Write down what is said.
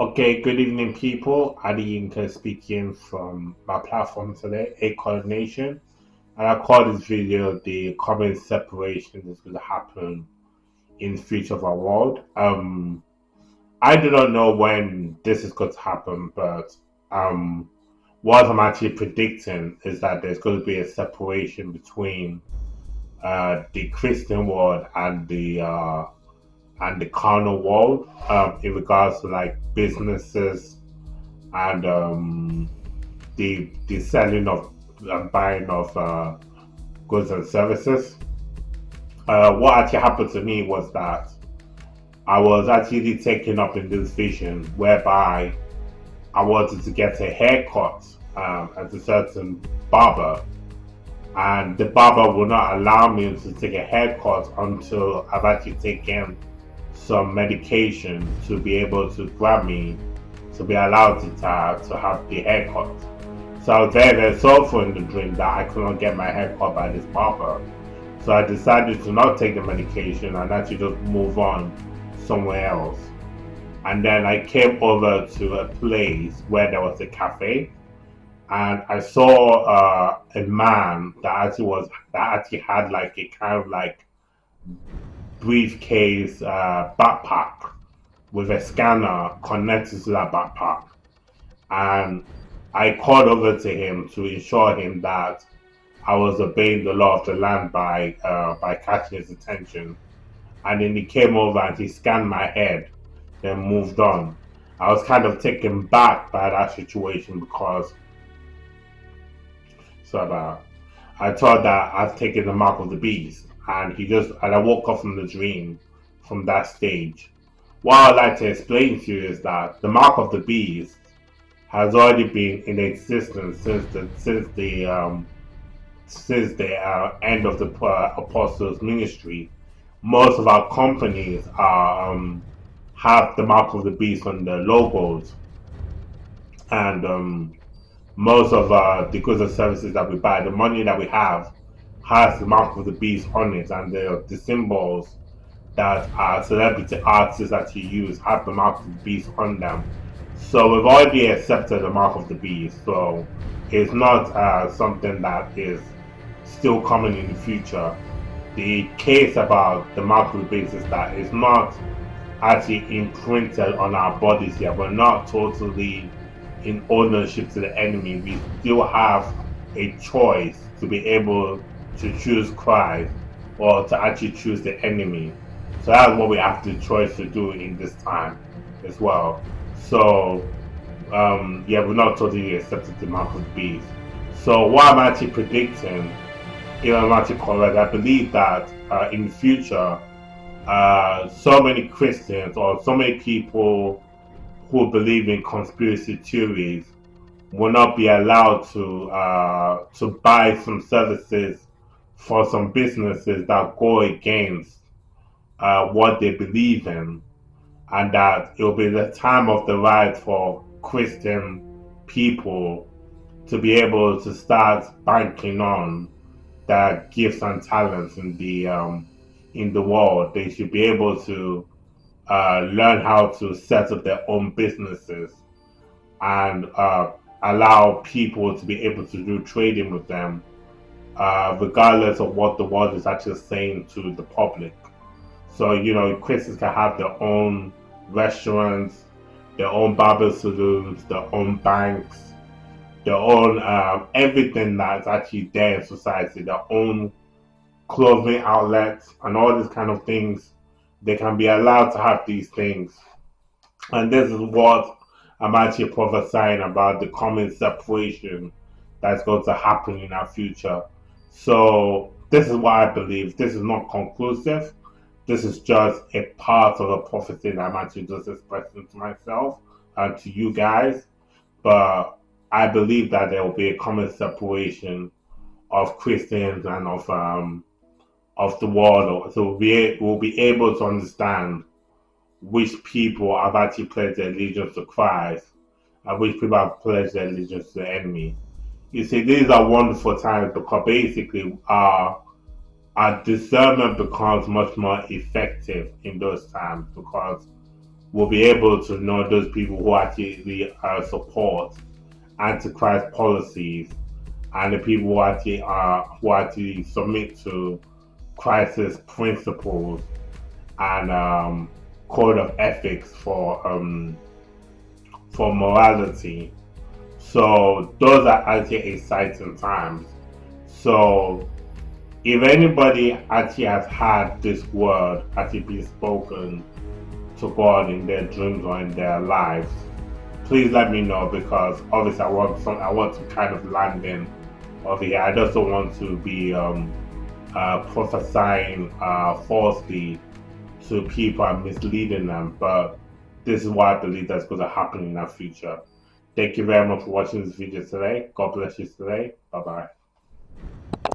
Okay, good evening, people. Adi Yinka speaking from my platform today, A Coordination. And I call this video the common separation that's going to happen in the future of our world. I do not know when this is going to happen, but um, what I'm actually predicting is that there's going to be a separation between the Christian world and the carnal world in regards to like businesses and the selling of and buying of goods and services. What actually happened to me was that I was actually taken up in this vision whereby I wanted to get a haircut at a certain barber, and the barber will not allow me to take a haircut until I've actually taken some medication to be able to grab me to be allowed to have the haircut. So I was very sorrowful in the dream that I could not get my hair cut by this barber. So I decided to not take the medication and actually just move on somewhere else. And then I came over to a place where there was a cafe, and I saw a man that actually had like a kind of like briefcase backpack with a scanner connected to that backpack. And I called over to him to ensure him that I was obeying the law of the land by catching his attention. And then he came over and he scanned my head, then moved on. I was kind of taken back by that situation because so I thought that I've taken the mark of the beast, and I woke up from the dream from that stage. What I'd like to explain to you is that the mark of the beast has already been in existence since the end of the apostles' ministry. Most of our companies have the mark of the beast on their logos, and most of the goods and services that we buy, the money that we have, has the mark of the beast on it, and the symbols that celebrity artists actually use have the mark of the beast on them. So we've already accepted the mark of the beast. So it's not something that is still coming in the future. The case about the mark of the beast is that it's not actually imprinted on our bodies yet. We're not totally in ownership to the enemy. We still have a choice to be able to choose Christ or to actually choose the enemy. So that's what we have the choice to do in this time as well. So yeah, we're not totally accepted the mark of the beast. So what I'm actually predicting, if I'm actually correct, I believe that in the future, so many Christians or so many people who believe in conspiracy theories will not be allowed to buy some services for some businesses that go against what they believe in, and that it will be the time of the right for Christian people to be able to start banking on their gifts and talents in the world. They should be able to learn how to set up their own businesses and allow people to be able to do trading with them, regardless of what the world is actually saying to the public. So, Christians can have their own restaurants, their own barber saloons, their own banks, their own everything that's actually there in society, their own clothing outlets, and all these kind of things. They can be allowed to have these things. And this is what I'm actually prophesying about the coming separation that's going to happen in our future. So, this is what I believe. This is not conclusive. This is just a part of a prophecy that I'm actually just expressing to myself and to you guys. But I believe that there will be a common separation of Christians and of the world. So we'll be able to understand which people have actually pledged their allegiance to Christ and which people have pledged their allegiance to the enemy. You see, these are wonderful times because basically our discernment becomes much more effective in those times because will be able to know those people who actually support antichrist policies and the people who actually submit to Christ's principles and code of ethics for morality. So those are actually exciting times. So if anybody actually has had this word actually be spoken to God in their dreams or in their lives, please let me know, because obviously I want to kind of land in over here. I just don't want to be prophesying falsely to people and misleading them. But this is what I believe that's going to happen in the future. Thank you very much for watching this video today. God bless you today. Bye bye.